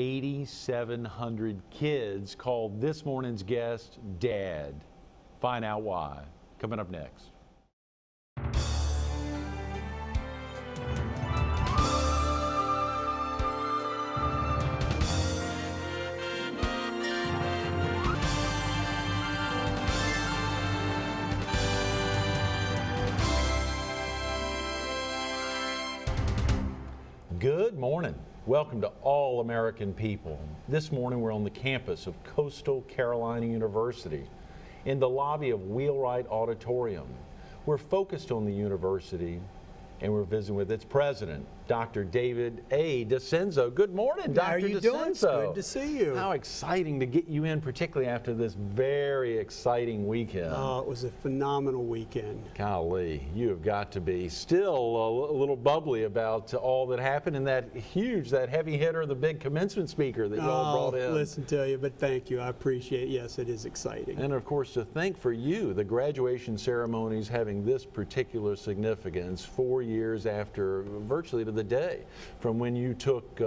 8,700 kids called this morning's guest Dad. Find out why. Coming up next. Good morning. Welcome to all American people. This morning we're on the campus of Coastal Carolina University in the lobby of Wheelwright Auditorium. We're focused on the university and we're visiting with its president, Dr. David A. DeCenzo. Good morning, Dr. How are you doing? It's good to see you. How exciting to get you in, particularly after this very exciting weekend. It was a phenomenal weekend. Golly, you have got to be still a little bubbly about all that happened and that heavy hitter, the big commencement speaker that you all brought in. Listen to you, but thank you. I appreciate it. Yes, it is exciting. And of course, to thank for you, the graduation ceremonies having this particular significance 4 years after, virtually to the day, from when you took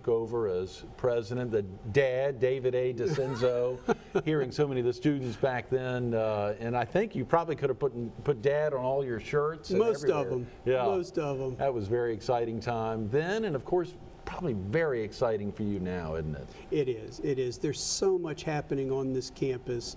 over as president. The dad, David A. DeCenzo, hearing so many of the students back then, and I think you probably could have put Dad on all your shirts. Most of them. Yeah, most of them. That was a very exciting time then, and of course, probably very exciting for you now, isn't it? It is. It is. There's so much happening on this campus,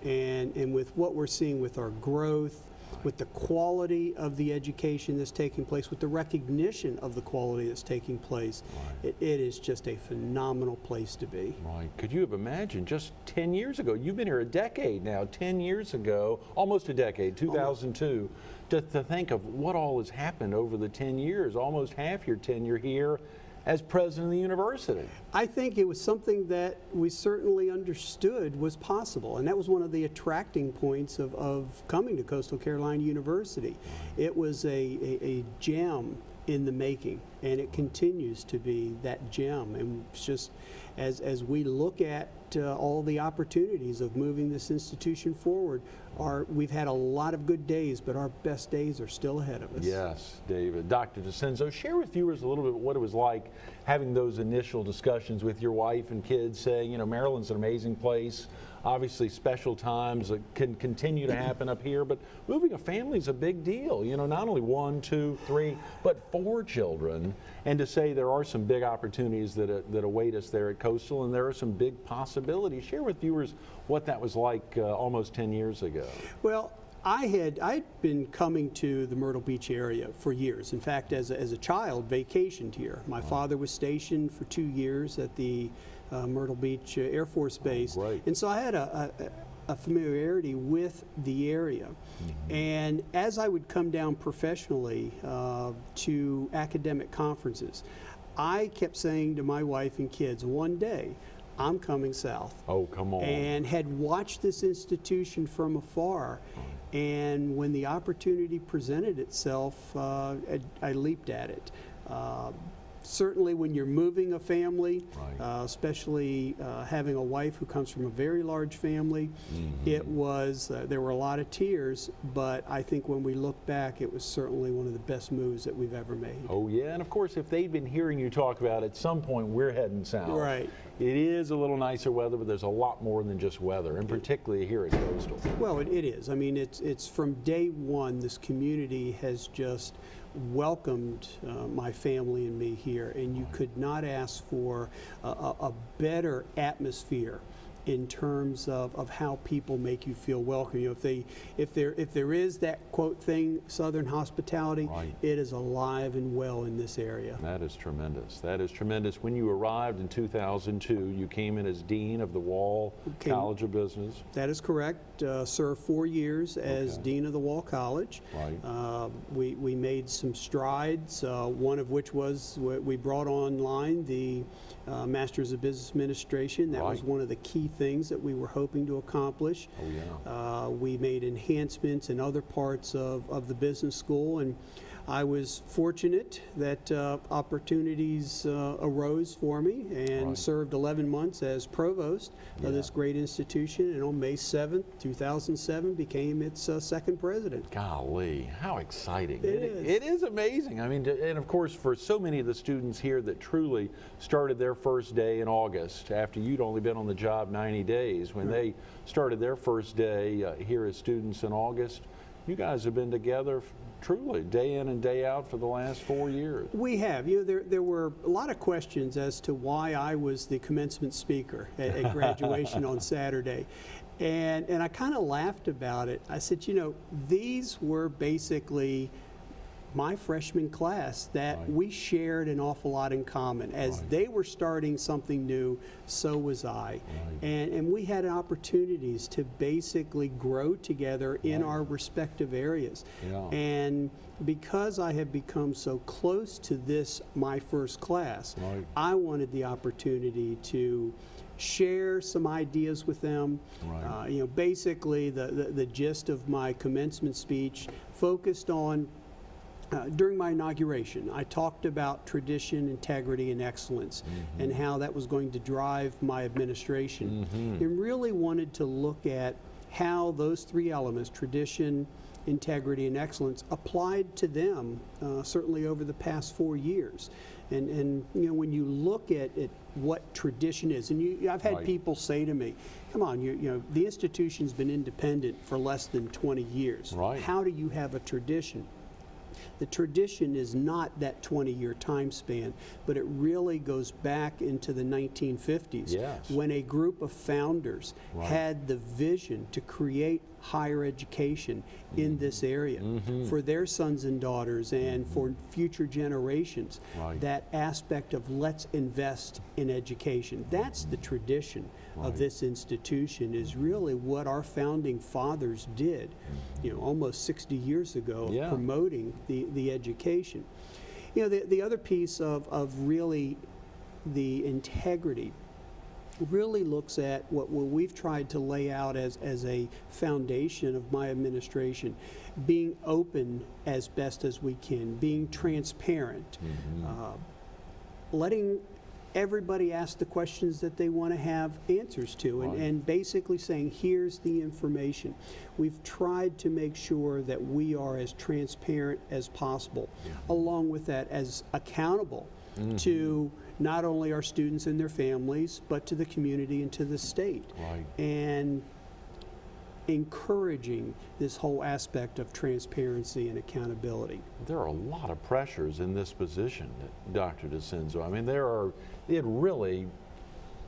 and with what we're seeing with our growth, with the quality of the education that's taking place, with the recognition of the quality that's taking place, right. It is just a phenomenal place to be. Right. Could you have imagined just 10 years ago, you've been here a decade now, 10 years ago, almost a decade, 2002, to think of what all has happened over the 10 years, almost half your tenure here as president of the university. I think it was something that we certainly understood was possible, and that was one of the attracting points of coming to Coastal Carolina University. It was a gem in the making, and it continues to be that gem. And it's just as we look at all the opportunities of moving this institution forward, we've had a lot of good days, but our best days are still ahead of us. Yes, David. Dr. DeCenzo, share with viewers a little bit what it was like having those initial discussions with your wife and kids, saying, you know, Maryland's an amazing place. Obviously, special times can continue to happen up here, but moving a family is a big deal. You know, not only 1, 2, 3, but 4 children, and to say there are some big opportunities that await us there at Coastal, and there are some big possibilities. Share with viewers what that was like almost 10 years ago. Well, I'd been coming to the Myrtle Beach area for years. In fact, as a child, vacationed here. My father was stationed for 2 years at the Myrtle Beach Air Force Base, and so I had a familiarity with the area. And as I would come down professionally to academic conferences, I kept saying to my wife and kids, one day I'm coming south. Oh, come on. And had watched this institution from afar. And when the opportunity presented itself, I leaped at it. Certainly when you're moving a family, especially having a wife who comes from a very large family, it was, there were a lot of tears, but I think when we look back, it was certainly one of the best moves that we've ever made. Oh yeah, and of course if they've been hearing you talk about at some point we're heading south. Right. It is a little nicer weather, but there's a lot more than just weather, and particularly here at Coastal. Well, it is. I mean, it's from day one, this community has just welcomed my family and me here, and you could not ask for a better atmosphere in terms of how people make you feel welcome. You know, if there is that quote thing, Southern hospitality, it is alive and well in this area. That is tremendous. That is tremendous. When you arrived in 2002, you came in as Dean of the Wall College of Business. That is correct. Served 4 years as Dean of the Wall College. We made some strides, one of which was we brought online the Masters of Business Administration. That was one of the key things that we were hoping to accomplish. Oh, yeah. We made enhancements in other parts of the business school, and I was fortunate that opportunities arose for me and served 11 months as provost of this great institution, and on May 7th, 2007 became its second president. Golly, how exciting. It It is amazing. I mean, and of course, for so many of the students here that truly started their first day in August, after you'd only been on the job 90 days, when they started their first day here as students in August, you guys have been together truly day in and day out for the last 4 years. We have. You know, there were a lot of questions as to why I was the commencement speaker at graduation on Saturday. And I kind of laughed about it. I said, you know, these were basically my freshman class that we shared an awful lot in common. As they were starting something new, so was I. And we had opportunities to basically grow together in our respective areas. And because I have become so close to this, my first class, I wanted the opportunity to share some ideas with them. You know, basically the gist of my commencement speech focused on during my inauguration, I talked about tradition, integrity, and excellence, and how that was going to drive my administration. And really wanted to look at how those three elements, tradition, integrity, and excellence, applied to them, certainly over the past 4 years. And you know, when you look at what tradition is, and I've had people say to me, come on, you know, the institution's been independent for less than 20 years. How do you have a tradition? The tradition is not that 20-year time span, but it really goes back into the 1950s when a group of founders had the vision to create higher education in this area for their sons and daughters and for future generations. That aspect of let's invest in education. That's the tradition of this institution, is really what our founding fathers did, you know, almost 60 years ago, promoting the education. You know, the other piece of really the integrity really looks at what we've tried to lay out as a foundation of my administration: being open as best as we can, being transparent, letting everybody ask the questions that they want to have answers to, and basically saying, here's the information. We've tried to make sure that we are as transparent as possible, along with that as accountable to not only our students and their families, but to the community and to the state. And encouraging this whole aspect of transparency and accountability. There are a lot of pressures in this position, Dr. DeCenzo. I mean, it really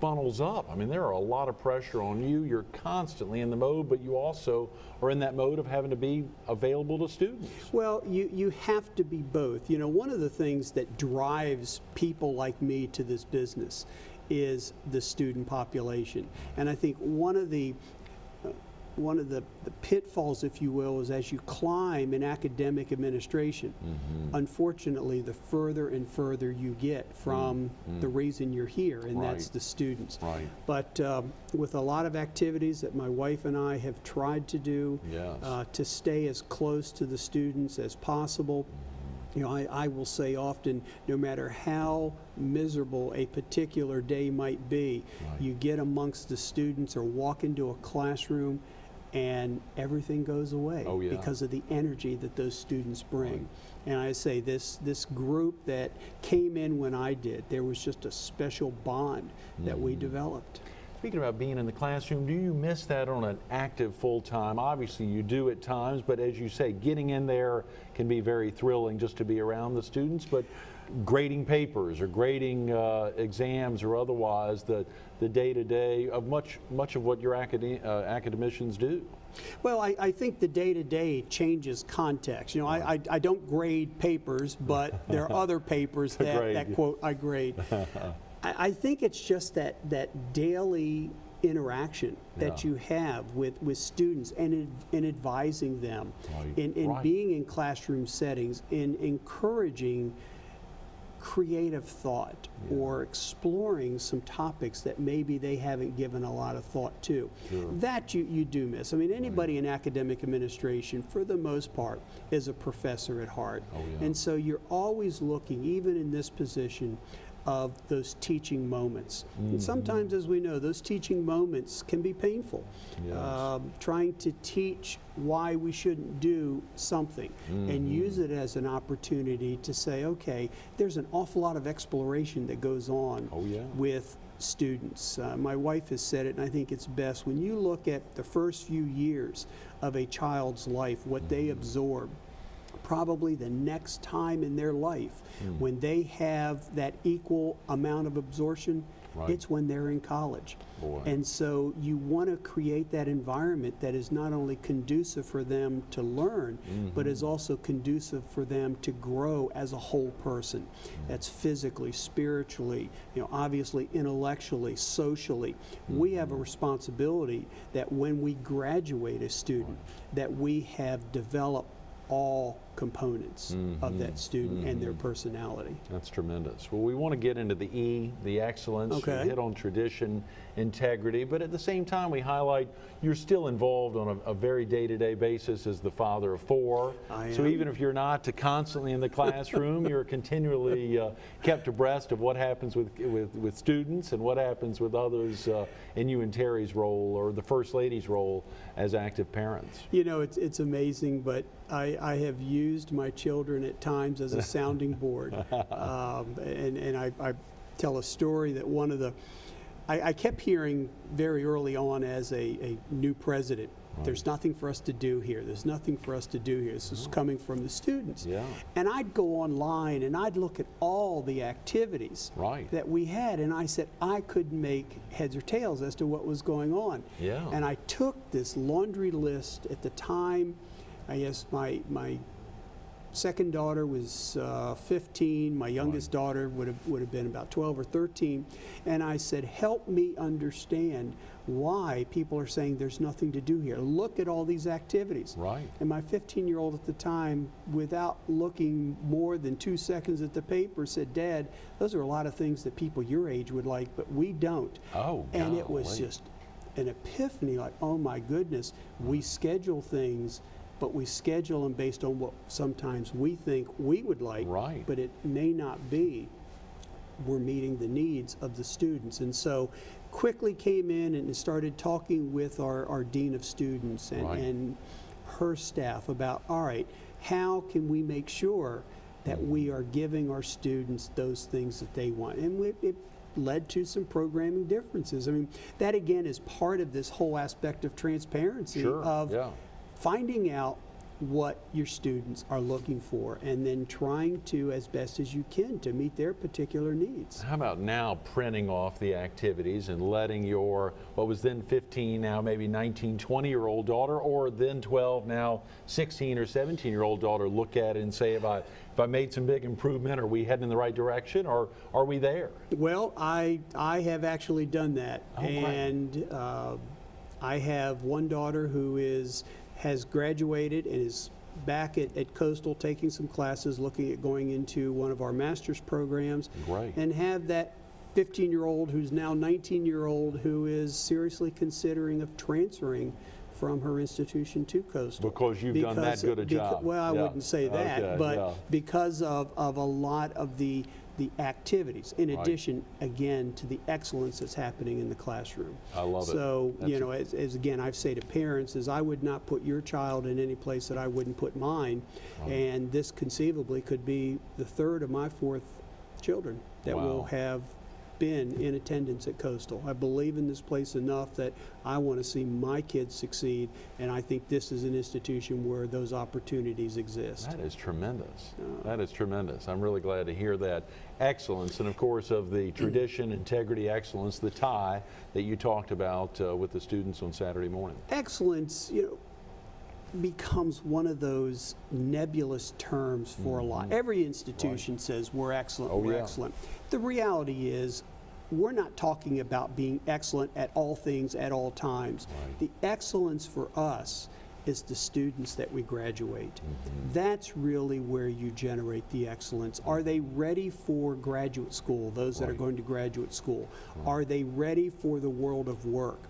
funnels up. I mean, there are a lot of pressure on you. You're constantly in the mode, but you also are in that mode of having to be available to students. Well, you have to be both. You know, one of the things that drives people like me to this business is the student population. And I think one of the pitfalls, if you will, is as you climb in academic administration, unfortunately, the further and further you get from the reason you're here, and that's the students. But with a lot of activities that my wife and I have tried to do to stay as close to the students as possible, you know, I will say often, no matter how miserable a particular day might be, you get amongst the students or walk into a classroom and everything goes away because of the energy that those students bring. And I say this group that came in when I did, there was just a special bond that we developed. Speaking about being in the classroom, do you miss that on an active full-time? Obviously you do at times, but as you say, getting in there can be very thrilling just to be around the students, but grading papers or grading exams or otherwise, the day-to-day of much of what your academicians do. Well, I think the day-to-day changes context. You know, I don't grade papers, but there are other papers that quote I grade. I think it's just that daily interaction that you have with students and in advising them, in being in classroom settings, in encouraging creative thought or exploring some topics that maybe they haven't given a lot of thought to. That you do miss. I mean, anybody in academic administration, for the most part, is a professor at heart. And so you're always looking, even in this position, of those teaching moments. And sometimes, as we know, those teaching moments can be painful. Trying to teach why we shouldn't do something and use it as an opportunity to say, okay, there's an awful lot of exploration that goes on with students. My wife has said it, and I think it's best, when you look at the first few years of a child's life, what they absorb, probably the next time in their life when they have that equal amount of absorption, it's when they're in college. And so you want to create that environment that is not only conducive for them to learn, but is also conducive for them to grow as a whole person. That's physically, spiritually, you know, obviously intellectually, socially. We have a responsibility that when we graduate a student, that we have developed all components of that student and their personality. That's tremendous. Well, we want to get into the E, the excellence, hit on tradition, integrity, but at the same time we highlight you're still involved on a very day-to-day basis as the father of 4. So even if you're not constantly in the classroom, you're continually kept abreast of what happens with students and what happens with others in you and Terry's role, or the First Lady's role as active parents. You know, it's amazing, but I have used my children at times as a sounding board. And I tell a story that one of the, I kept hearing very early on as a new president, there's nothing for us to do here. There's nothing for us to do here. This is coming from the students. And I'd go online and I'd look at all the activities that we had, and I said I couldn't make heads or tails as to what was going on. And I took this laundry list at the time. I guess my second daughter was 15. My youngest daughter would have been about 12 or 13. And I said, help me understand why people are saying there's nothing to do here. Look at all these activities. And my 15-year-old at the time, without looking more than 2 seconds at the paper, said, Dad, those are a lot of things that people your age would like, but we don't. And it was just an epiphany, like, oh my goodness, we schedule things, but we schedule them based on what sometimes we think we would like, but it may not be. We're meeting the needs of the students. And so quickly came in and started talking with our Dean of Students and her staff about, all right, how can we make sure that we are giving our students those things that they want? And it led to some programming differences. I mean, that again is part of this whole aspect of transparency of finding out what your students are looking for and then trying to, as best as you can, to meet their particular needs. How about now printing off the activities and letting your, what was then 15, now maybe 19, 20-year-old daughter, or then 12, now 16 or 17-year-old daughter look at it and say, if I made some big improvement, are we heading in the right direction, or are we there? Well, I have actually done that. And I have one daughter who has graduated and is back at Coastal taking some classes, looking at going into one of our master's programs. And have that 15-year-old who's now 19-year-old who is seriously considering of transferring from her institution to Coastal. Because you've done that good a job. Well, I wouldn't say that, but because of a lot of the activities, in addition, again, to the excellence that's happening in the classroom. I love it. So, you know, as again, I say to parents, is I would not put your child in any place that I wouldn't put mine. And this conceivably could be the 3rd of my 4th children that will have been in attendance at Coastal. I believe in this place enough that I want to see my kids succeed, and I think this is an institution where those opportunities exist. That is tremendous. That is tremendous. I'm really glad to hear that. Excellence, and of course of the tradition, integrity, excellence, the tie that you talked about with the students on Saturday morning. Excellence, you know, becomes one of those nebulous terms for a lot. Every institution says we're excellent, we're excellent. The reality is we're not talking about being excellent at all things at all times. The excellence for us is the students that we graduate. That's really where you generate the excellence. Are they ready for graduate school, those that are going to graduate school? Are they ready for the world of work?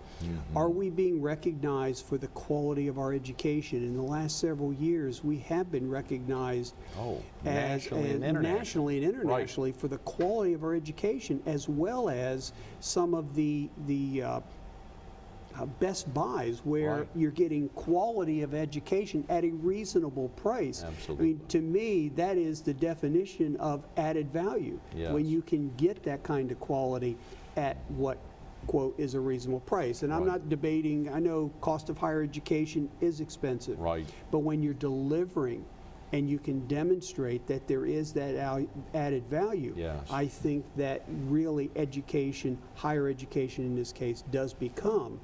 Are we being recognized for the quality of our education? In the last several years, we have been recognized nationally and internationally for the quality of our education, as well as some of the Best Buys, where you're getting quality of education at a reasonable price. Absolutely. I mean, to me, that is the definition of added value. Yes. When you can get that kind of quality at what, quote, is a reasonable price. And I'm not debating, I know cost of higher education is expensive. Right. But when you're delivering and you can demonstrate that there is that added value, I think that really education, higher education in this case, does become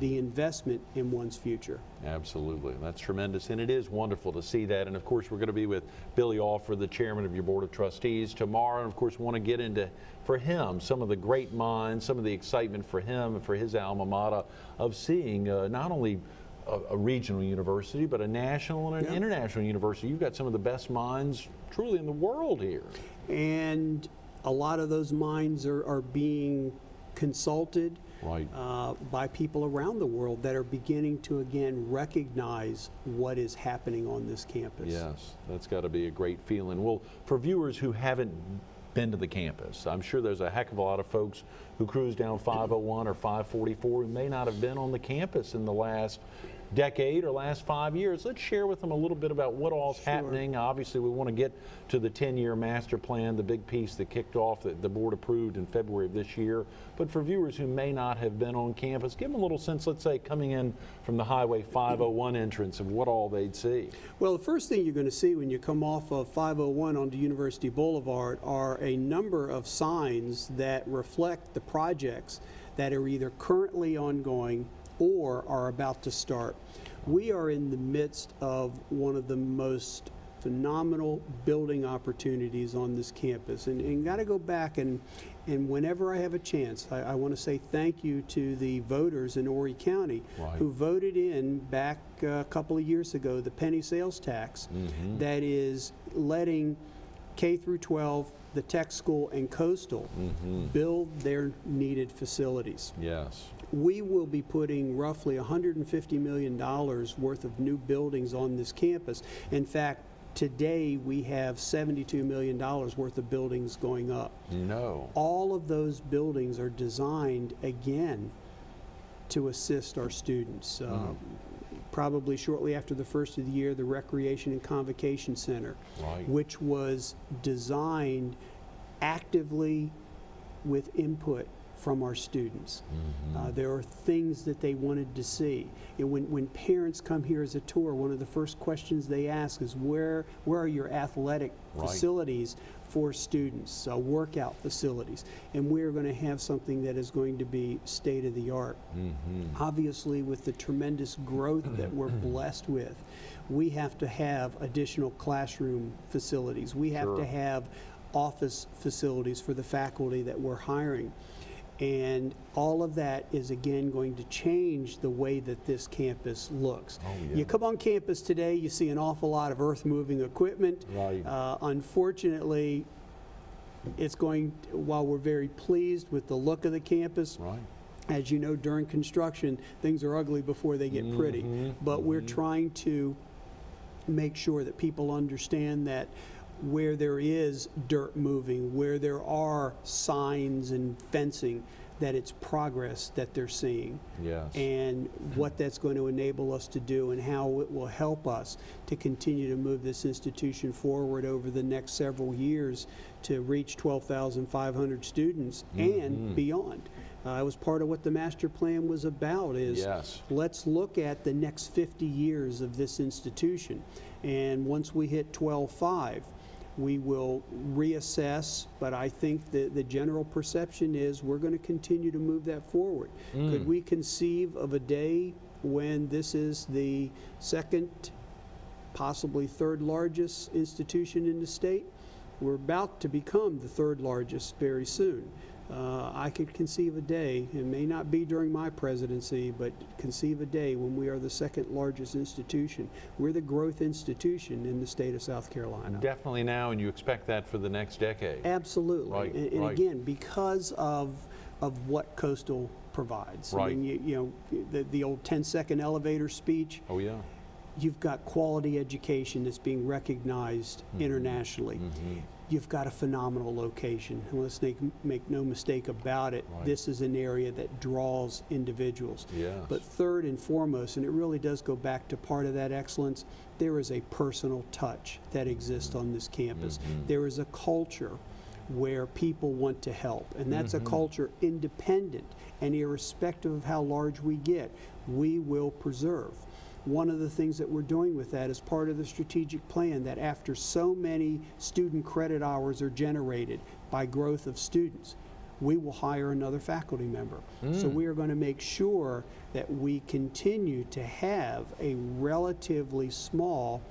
the investment in one's future. Absolutely. That's tremendous, and it is wonderful to see that. And of course, we're going to be with Billy Alford, the chairman of your board of trustees, tomorrow. And of course, want to get into, for him, some of the great minds, some of the excitement for him and for his alma mater of seeing not only a regional university, but a national and an international university. You've got some of the best minds truly in the world here. And a lot of those minds are being consulted by people around the world that are beginning to, again, recognize what is happening on this campus. Yes, that's got to be a great feeling. Well, for viewers who haven't been to the campus, I'm sure there's a heck of a lot of folks who cruise down 501 or 544 who may not have been on the campus in the last decade or last 5 years. Let's share with them a little bit about what all's happening. Obviously, we want to get to the 10-year master plan, the big piece that kicked off that the board approved in February of this year. But for viewers who may not have been on campus, give them a little sense, let's say, coming in from the Highway 501 entrance of what all they'd see. Well, the first thing you're going to see when you come off of 501 onto University Boulevard are a number of signs that reflect the projects that are either currently ongoing or are about to start. We are in the midst of one of the most phenomenal building opportunities on this campus. And got to go back and whenever I have a chance, I want to say thank you to the voters in Horry County who voted in back a couple of years ago the penny sales tax that is letting K through 12, the tech school, and coastal build their needed facilities. Yes. We will be putting roughly $150 million worth of new buildings on this campus. In fact, today we have $72 million worth of buildings going up. No. All of those buildings are designed, again, to assist our students. Probably shortly after the first of the year, the Recreation and Convocation Center, which was designed actively with input from our students. There are things that they wanted to see. And when parents come here as a tour, one of the first questions they ask is, where are your athletic facilities for students, workout facilities? And we're going to have something that is going to be state of the art. Obviously, with the tremendous growth that we're blessed with, we have to have additional classroom facilities. We have to have office facilities for the faculty that we're hiring. And all of that is, again, going to change the way that this campus looks. You come on campus today, you see an awful lot of earth-moving equipment. Unfortunately, it's going, while we're very pleased with the look of the campus, as you know, during construction, things are ugly before they get pretty. But we're trying to make sure that people understand that where there is dirt moving, where there are signs and fencing, that it's progress that they're seeing. And what that's going to enable us to do and how it will help us to continue to move this institution forward over the next several years to reach 12,500 students and beyond. It was part of what the master plan was about, is let's look at the next 50 years of this institution. And once we hit 12.5, we will reassess, but I think the general perception is we're going to continue to move that forward. Could we conceive of a day when this is the second, possibly third largest institution in the state? We're about to become the third largest very soon. I could conceive a day, it may not be during my presidency, but conceive a day when we are the second largest institution. We're the growth institution in the state of South Carolina. Definitely now, and you expect that for the next decade. Absolutely. Right, and right. again, because of what Coastal provides. Right. I mean, you know, the old 10-second elevator speech. Oh, yeah. You've got quality education that's being recognized internationally. You've got a phenomenal location. And let's make no mistake about it, Right. this is an area that draws individuals. Yes. But third and foremost, and it really does go back to part of that excellence, there is a personal touch that exists on this campus. There is a culture where people want to help, and that's a culture independent and irrespective of how large we get, we will preserve. One of the things that we're doing with that is part of the strategic plan, that after so many student credit hours are generated by growth of students, we will hire another faculty member. So we are going to make sure that we continue to have a relatively small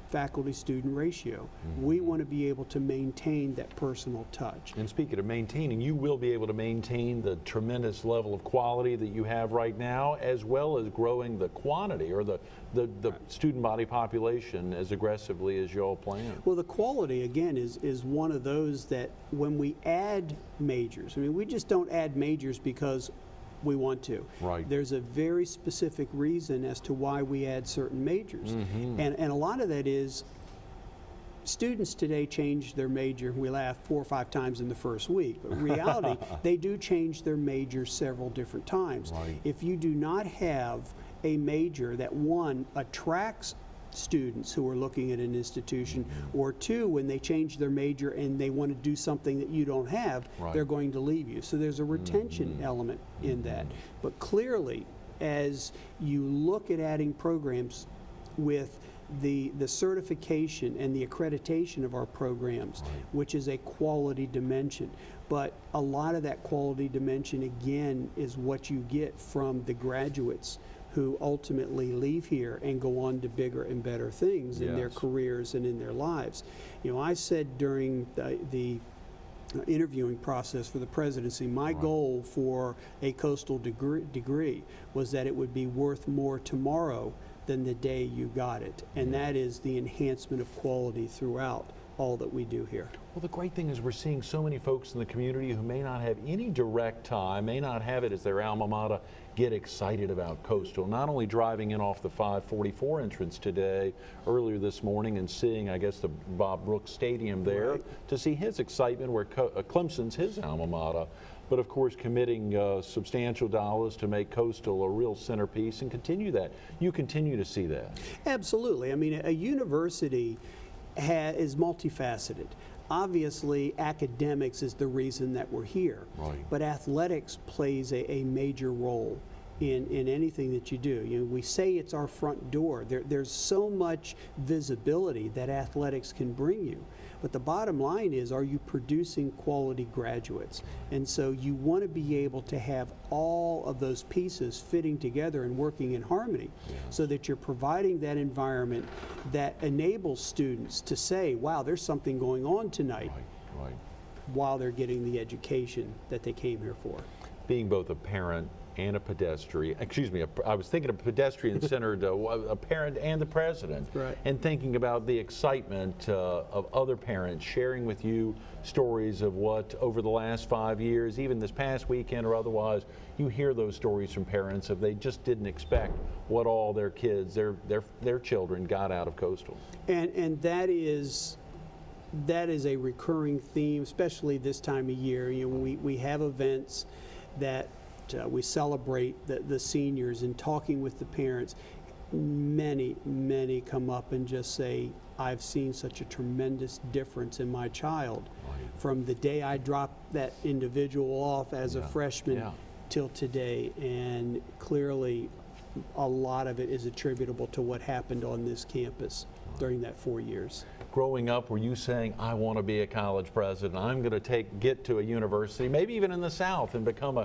faculty-student ratio. We want to be able to maintain that personal touch. And speaking of maintaining, you will be able to maintain the tremendous level of quality that you have right now, as well as growing the quantity or the student body population as aggressively as you all plan. Well, the quality, again, is one of those that when we add majors, I mean, we just don't add majors because we want to. Right. There's a very specific reason as to why we add certain majors. And a lot of that is students today change their major, we laugh, 4 or 5 times in the first week, but in reality, they do change their major several different times. Right. If you do not have a major that, one, attracts students who are looking at an institution, or two, when they change their major and they want to do something that you don't have, Right. they're going to leave you. So there's a retention element in that. But clearly, as you look at adding programs with the certification and the accreditation of our programs, which is a quality dimension, but a lot of that quality dimension, again, is what you get from the graduates who ultimately leave here and go on to bigger and better things in their Yes. careers and in their lives. You know, I said during the interviewing process for the presidency, my goal for a Coastal degree was that it would be worth more tomorrow than the day you got it. And that is the enhancement of quality throughout all that we do here. Well, the great thing is we're seeing so many folks in the community who may not have any direct tie, may not have it as their alma mater, get excited about Coastal. Not only driving in off the 544 entrance today, earlier this morning, and seeing, I guess, the Bob Brooks Stadium there to see his excitement where Clemson's his alma mater, but of course committing substantial dollars to make Coastal a real centerpiece and continue that. You continue to see that. Absolutely. I mean, a university is multifaceted. Obviously, academics is the reason that we're here, but athletics plays a major role in anything that you do. You know, we say it's our front door. There's so much visibility that athletics can bring you. But the bottom line is, are you producing quality graduates? And so you want to be able to have all of those pieces fitting together and working in harmony, so that you're providing that environment that enables students to say, wow, there's something going on tonight, while they're getting the education that they came here for. Being both a parent and a pedestrian, excuse me, I was thinking of pedestrian-centered, a parent and the president, and thinking about the excitement of other parents sharing with you stories of what over the last 5 years, even this past weekend or otherwise, you hear those stories from parents of they just didn't expect what all their kids, their children got out of Coastal. And that is a recurring theme, especially this time of year. You know, we have events that we celebrate the seniors, and talking with the parents, many come up and just say, I've seen such a tremendous difference in my child from the day I dropped that individual off as a freshman till today. And clearly a lot of it is attributable to what happened on this campus during that 4 years. growing up, were you saying, I want to be a college president, I'm going to get to a university, maybe even in the South, and become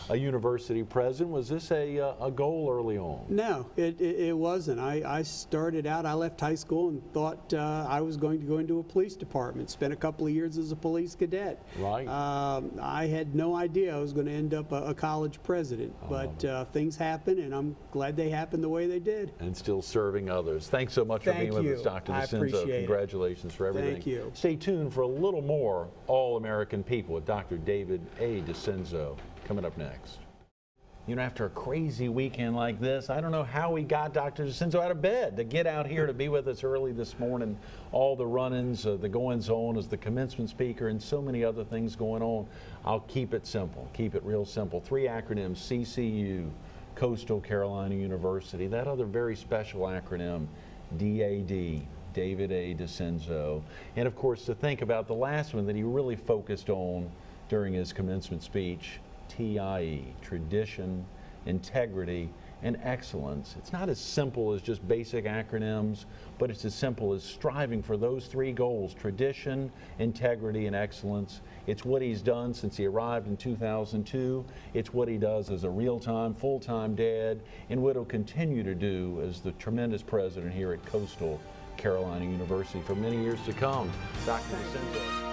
a university president? Was this a goal early on? No, it wasn't. I started out, I left high school and thought I was going to go into a police department, spent a couple of years as a police cadet. Right. I had no idea I was going to end up a college president, but things happen, and I'm glad they happened the way they did. And still serving others. Thanks so much for being with us, Dr. DeCenzo. I appreciate it. Congratulations for everything. Thank you. Stay tuned for a little more All-American People with Dr. David A. DeCenzo coming up next. You know, after a crazy weekend like this, I don't know how we got Dr. DeCenzo out of bed to get out here to be with us early this morning. All the run-ins, the goings-on as the commencement speaker, and so many other things going on. I'll keep it simple, keep it real simple. 3 acronyms: CCU, Coastal Carolina University. That other very special acronym, DAD, David A. DeCenzo. And of course, to think about the last one that he really focused on during his commencement speech, TIE, tradition, integrity, and excellence. It's not as simple as just basic acronyms, but it's as simple as striving for those 3 goals: tradition, integrity, and excellence. It's what he's done since he arrived in 2002. It's what he does as a real-time, full-time dad, and what he'll continue to do as the tremendous president here at Coastal Carolina University for many years to come. Dr. DeCenzo.